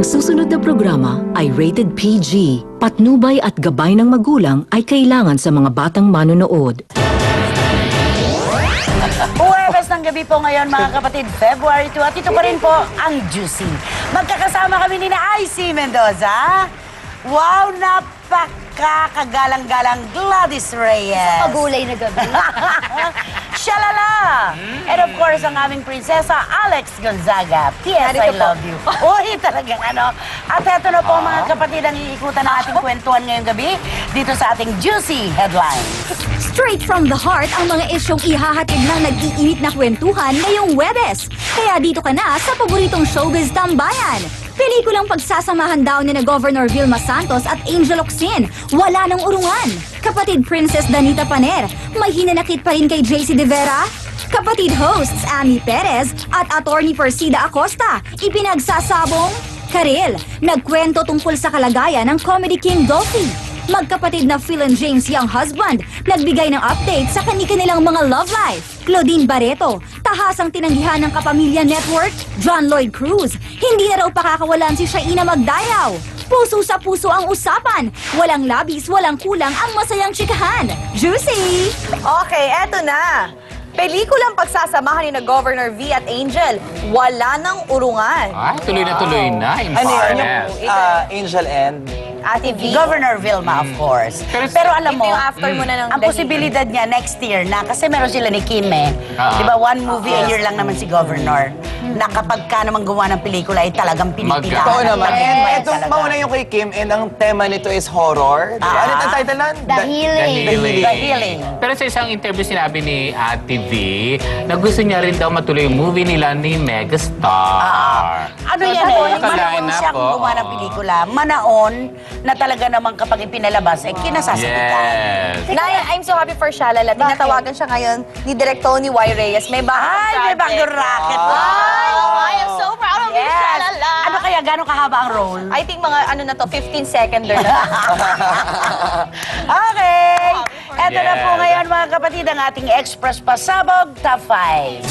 susunod na programa ay rated PG. Patnubay at gabay ng magulang ay kailangan sa mga batang manonood. Huwebes ng gabi po ngayon mga kapatid, February 2 at ito pa rin po ang Juicy. Magkakasama kami ni IC Mendoza. Wow, napakakagalang-galang Gladys Reyes. Pagulay na gabi. Shalala! And of course, ang aming prinsesa, Alex Gonzaga. P.S. I love you. Uy, talagang ano. At eto na po mga kapatid ang iikutan ng ating kwentuhan ngayong gabi dito sa ating Juicy Headline. Straight from the heart ang mga isyong ihahatid ng nag-iinit na kwentuhan ngayong Huwebes. Kaya dito ka na sa paboritong showbiz tambayan. Pelikulang pagsasamahan daw ni na Governor Vilma Santos at Angel Locsin. Wala nang urungan. Kapatid Princess Danita Paner, may hinanakit pa rin kay JC De Vera. Kapatid hosts Amy Perez at Attorney Persida Acosta, ipinagsasabong Karel, nagkwento tungkol sa kalagayan ng Comedy King Dolphy. Magkapatid na Phil and James Young husband, nagbigay ng update sa kanilang mga love life. Claudine Barreto, tahasang tinanggihan ng Kapamilya Network. John Lloyd Cruz, hindi na raw pakakawalan si Shaina Magdayaw. Puso sa puso ang usapan. Walang labis, walang kulang ang masayang chikahan. Juicy! Okay, eto na. Pelikulang pagsasamahan ni na Governor V at Angel, wala nang urungan. Ay, tuloy na, in Ano yun? fairness. Angel and... Ate V. Governor Vilma, of course. Pero alam mo, Ito yung after mo na ng ang posibilidad niya next year na, kasi meron sila ni Kim eh. Di ba, one movie a year lang naman si Governor. Na kapag ka naman gumawa ng pelikula ay talagang pinipilahan. Totoo naman. Pag-enjoy Ito, talaga. mauna yung kay Kim and ang tema nito is horror. Ano yung title nun? The Healing. The Healing. Pero sa isang interview sinabi ni Ate V na gusto niya rin daw matuloy yung movie nila ni Megastar. Ano yan eh, manaon Naka-line up, siya kung gumawa ng pelikula. Manaon na talaga namang kapag ipinalabas, eh kinasasakitan. Yes. Nay, I'm so happy for Shalala. Tinatawagan siya ngayon ni Direk Tony Y. Reyes. May bagong Ay, may bagong racket. I am so proud of you, Shalala. Ano kaya, gano'ng kahaba ang role? I think mga ano na to, 15-seconder na. Okay! Eto na po Yes. ngayon mga kapatid ang ating Express Pasabog Top 5.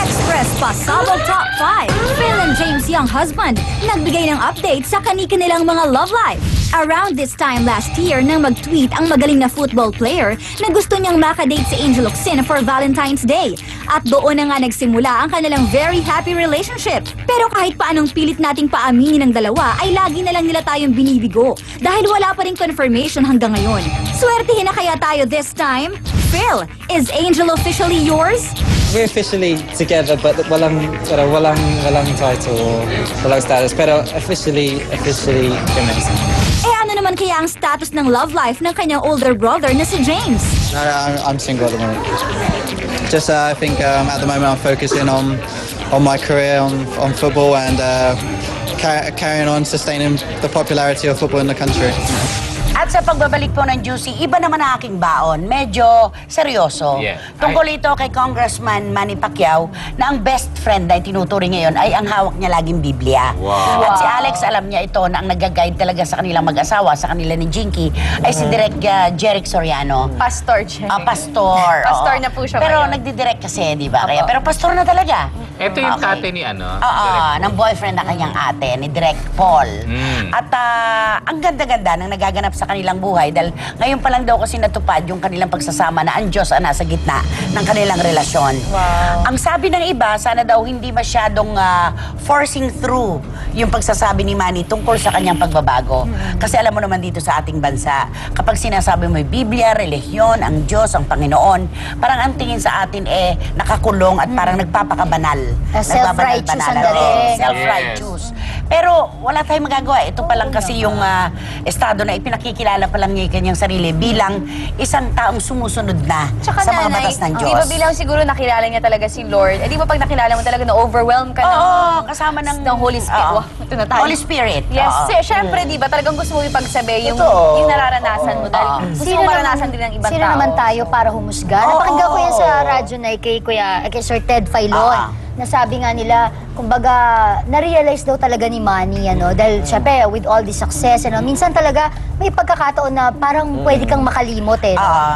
Express Pasabog Top 5. Phil and James Young husband, nagbigay ng update sa kanilang mga love life. Around this time last year nang mag-tweet ang magaling na football player na gusto niyang makadate si Angel Locsin for Valentine's Day. At doon na nga nagsimula ang kanilang very happy relationship. Pero kahit paanong pilit nating paaminin ng dalawa ay lagi na lang nila tayong binibigo dahil wala pa rin confirmation hanggang ngayon. Swertihin na kaya tayo this time? Phil, is Angel officially yours? We're officially together, but walang title, walang status. Pero officially kami. Eh ano naman kaya ang status ng love life ng kanyang older brother na si James? I'm single at the moment. Just I think at the moment I'm focusing on my career on football and carrying on sustaining the popularity of football in the country. At sa pagbabalik po ng Juicy, iba naman ang aking baon. Medyo seryoso. Yeah. Tungkol ito kay Congressman Manny Pacquiao na ang best friend na itinuturing ngayon ay ang hawak niya laging Biblia. Wow. At si Alex, alam niya ito na ang nag-guide talaga sa kanilang mag-asawa, sa kanila ni Jinky, ay si Direk Jeric Soriano. Pastor siya. Pastor. Pastor oo. na po siya Pero ngayon. nagdidirect kasi, di ba? Kaya, pero pastor na talaga. Ito yung Okay. tate ni ano? Oo, ng boyfriend na kanyang ate, ni Direk Paul. At ang ganda-ganda ng nagaganap sa kanilang buhay dahil ngayon pa lang daw kasi natupad yung kanilang pagsasama na ang Diyos ang nasa gitna ng kanilang relasyon. Wow. Ang sabi ng iba, sana daw hindi masyadong forcing through yung pagsasabi ni Manny tungkol sa kanyang pagbabago. Kasi alam mo naman dito sa ating bansa, kapag sinasabi mo Biblia, relihiyon, ang Diyos, ang Panginoon, parang ang tingin sa atin nakakulong at parang nagpapakabanal. Self-righteous ang Nagbabanal-banal. dating. Self-righteous. Pero wala tayong magagawa. Ito pa lang kasi yung estado na ipinakikilala pa lang niya yung kanyang sarili bilang isang taong sumusunod na Tsaka sa mga nanay, batas ng Diyos. di ba bilang siguro nakilala niya talaga si Lord? Eh di ba pag nakilala mo talaga na-overwhelm ka Oo, kasama ng Holy Spirit. Oo. Wow, ito na tayo. Holy Spirit. Yes, Oo. syempre, di ba? Talagang gusto mo ipagsabi yung nararanasan mo. Dahil gusto mo maranasan din ng ibang Sino tao. naman tayo para humusga? Oo. Napakinggan ko yan sa radyo na kay Sir Ted Filon. Na sabi nga nila, kumbaga, na-realize daw talaga ni Manny, dahil syempre, with all the success, minsan talaga, may pagkakataon na parang pwede kang makalimot,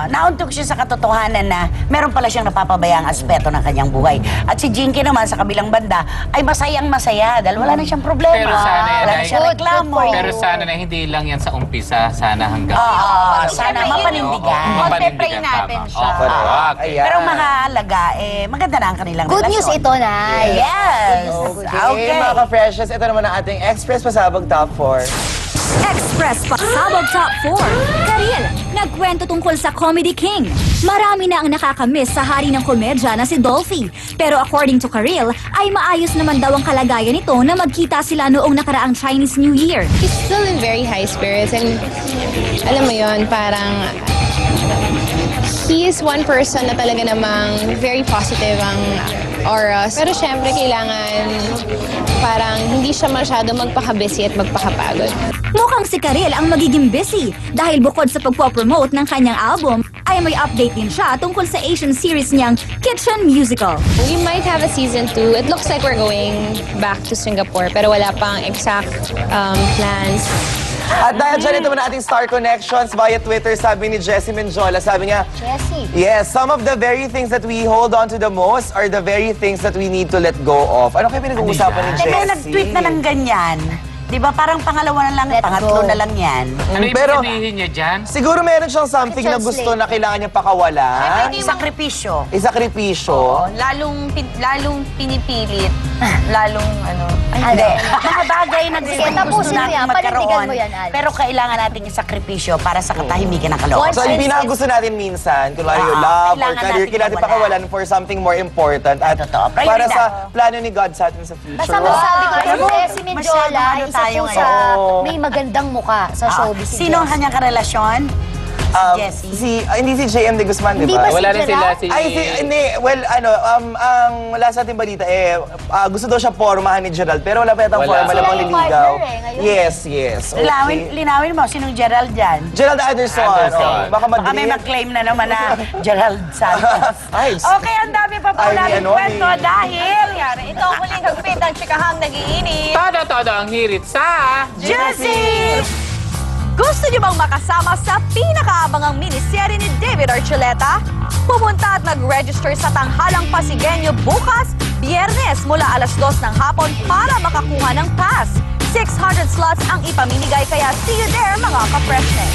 Nauntog siya sa katotohanan na meron pala siyang napapabayang aspeto ng kanyang buhay. At si Jinky naman sa kabilang banda ay masayang-masaya dahil wala na siyang problema. Pero sana yan wala na ay- siyang Good reklamo. for you. Pero sana na hindi lang yan sa umpisa, sana hanggang... Sana mapanindigan. Magpe-pray natin siya. Correct. Ayan. Pero mahalaga, maganda na ang kanilang Good news relasyon. ito, Nay. Yes. Okay, mga ka-freshes, ito naman ang ating Express Pasabog Top 4. Express Pasabog Top 4. Karil, nagkwento tungkol sa Comedy King. Marami na ang nakakamiss sa hari ng komedya na si Dolphy. Pero according to Karil, ay maayos naman daw ang kalagayan nito na magkita sila noong nakaraang Chinese New Year. He's still in very high spirits and alam mo yon, parang he is one person na talaga namang very positive ang auras. Pero syempre kailangan parang hindi siya masyado magpaka-busy at magpakapagod. Mukhang si Karil ang magiging busy dahil bukod sa pagpopromote ng kanyang album, ay may update din siya tungkol sa Asian series niyang Kitchen Musical. We might have a season 2. It looks like we're going back to Singapore pero wala pang exact plans. At dahil dyan, ito naman ating Star Connections via Twitter, sabi ni Jessie Menjola, sabi niya, Jessie. yes, some of the very things that we hold on to the most are the very things that we need to let go of. Ano kayo pinag-uusapan ni Jessie? Teka, nag-tweet na ng ganyan. Di ba parang pangalawa na lang, Let pangatlo go. na lang yan. Ano ibig Pero- sabihin niya dyan? Siguro meron siyang something na Translate. gusto na kailangan niya pakawalan. Sakripisyo. Isakripisyo. Lalong pinipilit. Lalong Hindi. Mga bagay na gusto, Sige, gusto tapusin mo natin yan. magkaroon. Panindigan mo yan, Alex. Pero kailangan nating isakripisyo para sa katahimikan ng kalooban. So, yung pinakagusto natin minsan, kunwari yung love or kailangan career, natin kailangan natin pakawalan for something more important at Totoo. para Prioridad. sa plano ni God sa atin sa future. Basta masabi ko Alam rin, mo, Jessie Menjola, masyadong ano isa tayo po sa ngayon. may magandang muka sa showbiz. si Sino ang Jessie. kanyang karelasyon? Jessie. Hindi si JM de Guzman, di Hindi ba? ba Wala si na sila Gerald? si... Ay, hindi. Well, ang last natin balita, gusto daw siya pormahan ni Gerald, pero wala pa yatang Wala. forma, Sila lamang yung liligaw. partner ngayon. Yes. Okay. Linawin mo, sinong Gerald dyan? Gerald Anderson. Anderson. Baka Baka may Madrid. mag-claim na naman na Gerald Santos. Ay, Okay, ang dami pa po Ay, namin ano, kwento may- dahil... Ito ang muling hagpit ang chikahang nag-iinit. Todo ang hirit sa... Jessie! Gusto niyo bang makasama sa pinakaabangang miniserye ni David Archuleta? Pumunta at mag-register sa Tanghalang Pasigueño bukas, Biyernes mula alas 2 ng hapon para makakuha ng pass. 600 slots ang ipamimigay kaya see you there mga ka-freshness.